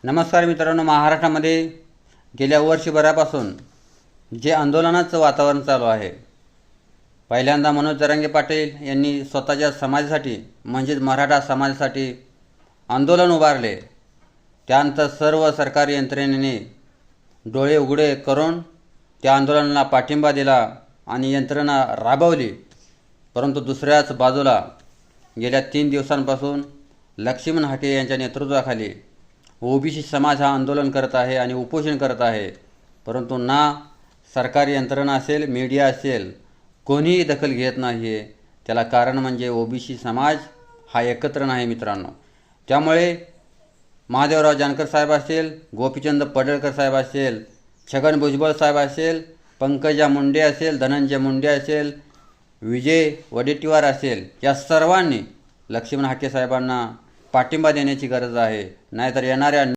नमस्कार मित्रांनो, महाराष्ट्रामध्ये गेल्या वर्षभरापासून जे आंदोलनाचं वातावरण चालू आहे, पहिल्यांदा मनोज जरांगे पाटील यांनी स्वतःच्या समाजासाठी म्हणजेच मराठा समाजासाठी आंदोलन उभारले। त्यानंतर सर्व सरकारी यंत्रणेने डोळे उघडे करून त्या आंदोलनाला पाठिंबा दिला आणि यंत्रणा राबवली। परंतु दुसऱ्याच बाजूला गेल्या 3 दिवसांपासून लक्ष्मण हाके यांच्या नेतृत्वाखाली ओबीसी समाज हा आंदोलन करत आहे आणि उपोषण करत आहे, परंतु ना सरकारी यंत्रणा असेल, मीडिया असेल, कोणीही दखल घेत नाही आहे। त्याला कारण म्हणजे ओबीसी समाज हा एकत्र नाही मित्रांनो। त्यामुळे महादेवराव जानकर साहेब असेल, गोपीचंद पडळकर साहेब असेल, छगन भुजबळ साहेब असेल, पंकजा मुंडे असेल, धनंजय मुंडे असेल, विजय वडेट्टीवार असेल, या सर्वांनी लक्ष्मण हाके साहेबांना पाठिंबा देण्याची गरज आहे। नाहीतर येणाऱ्या